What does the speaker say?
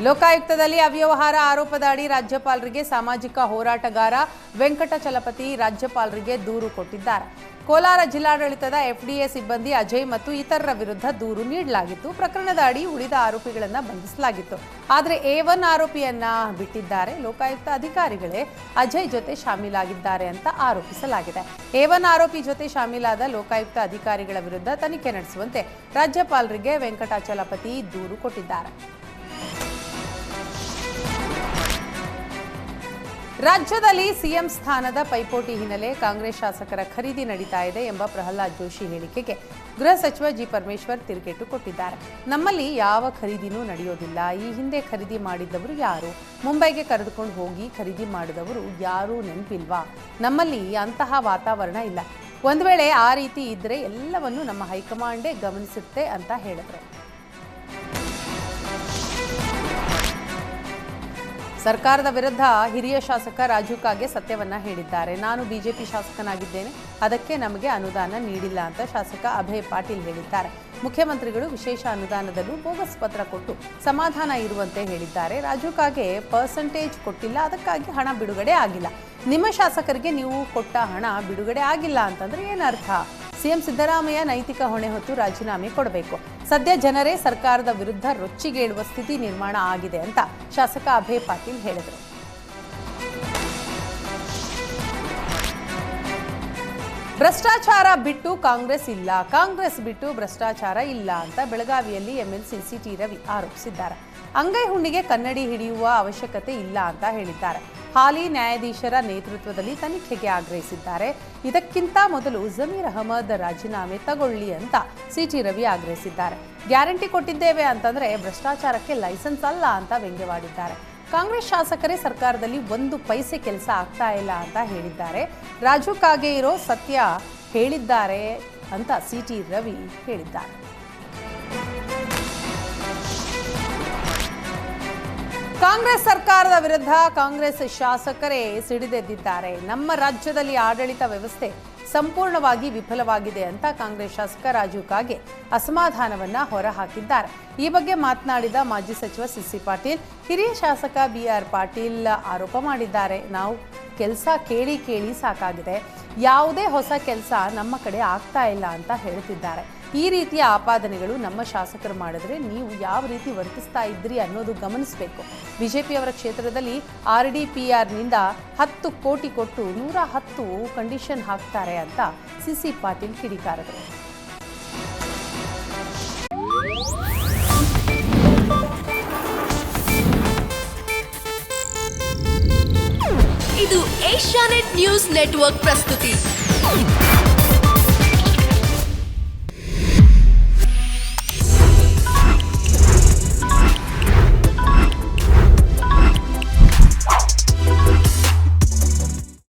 ಲೋಕಾಯುಕ್ತದಲ್ಲಿ ಅವ್ಯವಹಾರ ಆರೋಪದ ಅಡಿ ರಾಜ್ಯಪಾಲರಿಗೆ ಸಾಮಾಜಿಕ ಹೋರಾಟಗಾರ ವೆಂಕಟಚಲಪತಿ ರಾಜ್ಯಪಾಲರಿಗೆ ದೂರು ಕೊಟ್ಟಿದ್ದಾರೆ. ಕೋಲಾರ ಜಿಲ್ಲಾಡಳಿತದ ಎಫ್ಡಿಎ ಸಿಬ್ಬಂದಿ ಅಜಯ್ ಮತ್ತು ಇತರರ ವಿರುದ್ಧ ದೂರು ನೀಡಲಾಗಿತ್ತು. ಪ್ರಕರಣದ ಅಡಿ ಉಳಿದ ಆರೋಪಿಗಳನ್ನು ಬಂಧಿಸಲಾಗಿತ್ತು. ಆದರೆ A1 ಆರೋಪಿಯನ್ನ ಬಿಟ್ಟಿದ್ದಾರೆ. ಲೋಕಾಯುಕ್ತ ಅಧಿಕಾರಿಗಳೇ ಅಜಯ್ ಜೊತೆ ಶಾಮೀಲಾಗಿದ್ದಾರೆ ಅಂತ ಆರೋಪಿಸಲಾಗಿದೆ. A1 ಆರೋಪಿ ಜೊತೆ ಶಾಮೀಲಾದ ಲೋಕಾಯುಕ್ತ ಅಧಿಕಾರಿಗಳ ವಿರುದ್ಧ ತನಿಖೆ ನಡೆಸುವಂತೆ ರಾಜ್ಯಪಾಲರಿಗೆ ವೆಂಕಟಚಲಪತಿ ದೂರು ಕೊಟ್ಟಿದ್ದಾರೆ. ರಾಜ್ಯದಲ್ಲಿ ಸಿಎಂ ಸ್ಥಾನದ ಪೈಪೋಟಿ ಹಿನ್ನೆಲೆ ಕಾಂಗ್ರೆಸ್ ಶಾಸಕರ ಖರೀದಿ ನಡೀತಾ ಇದೆ ಎಂಬ ಪ್ರಹ್ಲಾದ್ ಜೋಶಿ ಹೇಳಿಕೆಗೆ ಗೃಹ ಸಚಿವ ಜಿ ಪರಮೇಶ್ವರ್ ತಿರುಗೇಟು ಕೊಟ್ಟಿದ್ದಾರೆ. ನಮ್ಮಲ್ಲಿ ಯಾವ ಖರೀದಿನೂ ನಡೆಯೋದಿಲ್ಲ. ಈ ಹಿಂದೆ ಖರೀದಿ ಮಾಡಿದ್ದವರು ಯಾರು? ಮುಂಬೈಗೆ ಕರೆದುಕೊಂಡು ಹೋಗಿ ಖರೀದಿ ಮಾಡಿದವರು ಯಾರೂ ನೆನಪಿಲ್ವಾ? ನಮ್ಮಲ್ಲಿ ಅಂತಹ ವಾತಾವರಣ ಇಲ್ಲ. ಒಂದು ವೇಳೆ ಆ ರೀತಿ ಇದ್ದರೆ ಎಲ್ಲವನ್ನು ನಮ್ಮ ಹೈಕಮಾಂಡೇ ಗಮನಿಸುತ್ತೆ ಅಂತ ಹೇಳಿದ್ರು. ಸರ್ಕಾರದ ವಿರುದ್ಧ ಹಿರಿಯ ಶಾಸಕ ರಾಜು ಕಾಗೆ ಸತ್ಯವನ್ನ ಹೇಳಿದ್ದಾರೆ. ನಾನು ಬಿಜೆಪಿ ಶಾಸಕನಾಗಿದ್ದೇನೆ, ಅದಕ್ಕೆ ನಮಗೆ ಅನುದಾನ ನೀಡಿಲ್ಲ ಅಂತ ಶಾಸಕ ಅಭಯ್ ಪಾಟೀಲ್ ಹೇಳಿದ್ದಾರೆ. ಮುಖ್ಯಮಂತ್ರಿಗಳು ವಿಶೇಷ ಅನುದಾನದಲ್ಲೂ ಬೋಗಸ್ ಪತ್ರ ಕೊಟ್ಟು ಸಮಾಧಾನ ಇರುವಂತೆ ಹೇಳಿದ್ದಾರೆ. ರಾಜು ಕಾಗೆ ಪರ್ಸೆಂಟೇಜ್ ಕೊಟ್ಟಿಲ್ಲ, ಅದಕ್ಕಾಗಿ ಹಣ ಬಿಡುಗಡೆ ಆಗಿಲ್ಲ. ನಿಮ್ಮ ಶಾಸಕರಿಗೆ ನೀವು ಕೊಟ್ಟ ಹಣ ಬಿಡುಗಡೆ ಆಗಿಲ್ಲ ಅಂತಂದ್ರೆ ಏನರ್ಥ? ಸಿಎಂ ಸಿದ್ದರಾಮಯ್ಯ ನೈತಿಕ ಹೊಣೆ ಹೊತ್ತು ರಾಜೀನಾಮೆ ಕೊಡಬೇಕು. ಸದ್ಯ ಜನರೇ ಸರ್ಕಾರದ ವಿರುದ್ಧ ರೊಚ್ಚಿಗೇಳುವ ಸ್ಥಿತಿ ನಿರ್ಮಾಣ ಆಗಿದೆ ಅಂತ ಶಾಸಕ ಅಭಯ್ ಪಾಟೀಲ್ ಹೇಳಿದರು. ಭ್ರಷ್ಟಾಚಾರ ಬಿಟ್ಟು ಕಾಂಗ್ರೆಸ್ ಇಲ್ಲ, ಕಾಂಗ್ರೆಸ್ ಬಿಟ್ಟು ಭ್ರಷ್ಟಾಚಾರ ಇಲ್ಲ ಅಂತ ಬೆಳಗಾವಿಯಲ್ಲಿ ಎಂಎಲ್ಸಿ ಸಿಟಿ ರವಿ ಆರೋಪಿಸಿದ್ದಾರೆ. ಅಂಗೈ ಹುಣ್ಣಿಗೆ ಕನ್ನಡಿ ಹಿಡಿಯುವ ಅವಶ್ಯಕತೆ ಇಲ್ಲ ಅಂತ ಹೇಳಿದ್ದಾರೆ. ಹಾಲಿ ನ್ಯಾಯಾಧೀಶರ ನೇತೃತ್ವದಲ್ಲಿ ತನಿಖೆಗೆ ಆಗ್ರಹಿಸಿದ್ದಾರೆ. ಇದಕ್ಕಿಂತ ಮೊದಲು ಜಮೀರ್ ಅಹಮದ್ ರಾಜೀನಾಮೆ ತಗೊಳ್ಳಿ ಅಂತ ಸಿಟಿ ರವಿ ಆಗ್ರಹಿಸಿದ್ದಾರೆ. ಗ್ಯಾರಂಟಿ ಕೊಟ್ಟಿದ್ದೇವೆ ಅಂತಂದ್ರೆ ಭ್ರಷ್ಟಾಚಾರಕ್ಕೆ ಲೈಸೆನ್ಸ್ ಅಲ್ಲ ಅಂತ ವ್ಯಂಗ್ಯವಾಡಿದ್ದಾರೆ. ಕಾಂಗ್ರೆಸ್ ಶಾಸಕರೇ ಸರ್ಕಾರದಲ್ಲಿ ಒಂದು ಪೈಸೆ ಕೆಲಸ ಆಗ್ತಾ ಇಲ್ಲ ಅಂತ ಹೇಳಿದ್ದಾರೆ. ರಾಜು ಕಾಗೆ ಇರೋ ಸತ್ಯ ಹೇಳಿದ್ದಾರೆ ಅಂತ ಸಿಟಿ ರವಿ ಹೇಳಿದ್ದಾರೆ. ಕಾಂಗ್ರೆಸ್ ಸರ್ಕಾರದ ವಿರುದ್ಧ ಕಾಂಗ್ರೆಸ್ ಶಾಸಕರೇ ಸಿಡಿದೆದ್ದಿದ್ದಾರೆ. ನಮ್ಮ ರಾಜ್ಯದಲ್ಲಿ ಆಡಳಿತ ವ್ಯವಸ್ಥೆ ಸಂಪೂರ್ಣವಾಗಿ ವಿಫಲವಾಗಿದೆ ಅಂತ ಕಾಂಗ್ರೆಸ್ ಶಾಸಕ ರಾಜು ಕಾಗೆ ಅಸಮಾಧಾನವನ್ನ ಹೊರಹಾಕಿದ್ದಾರೆ. ಈ ಬಗ್ಗೆ ಮಾತನಾಡಿದ ಮಾಜಿ ಸಚಿವ ಸಿಸಿ ಪಾಟೀಲ್, ಹಿರಿಯ ಶಾಸಕ ಬಿಆರ್ ಪಾಟೀಲ್ ಆರೋಪ ಮಾಡಿದ್ದಾರೆ. ನಾವು ಕೆಲಸ ಕೇಳಿ ಕೇಳಿ ಸಾಕಾಗಿದೆ, ಯಾವುದೇ ಹೊಸ ಕೆಲಸ ನಮ್ಮ ಕಡೆ ಆಗ್ತಾ ಇಲ್ಲ ಅಂತ ಹೇಳ್ತಿದ್ದಾರೆ. ಈ ರೀತಿಯ ಆಪಾದನೆಗಳು ನಮ್ಮ ಶಾಸಕರು ಮಾಡಿದ್ರೆ ನೀವು ಯಾವ ರೀತಿ ವರ್ತಿಸ್ತಾ ಇದ್ರಿ ಅನ್ನೋದು ಗಮನಿಸಬೇಕು. ಬಿಜೆಪಿಯವರ ಕ್ಷೇತ್ರದಲ್ಲಿ RDPRನಿಂದ 10 ಕೋಟಿ ಕೊಟ್ಟು 110 ಕಂಡೀಷನ್ ಹಾಕ್ತಾರೆ ಅಂತ ಸಿಸಿ ಪಾಟೀಲ್ ಕಿಡಿಕಾರರು. ಇದು ಏಷ್ಯಾನೆಟ್ ನ್ಯೂಸ್ ನೆಟ್ವರ್ಕ್ ಪ್ರಸ್ತುತಿ.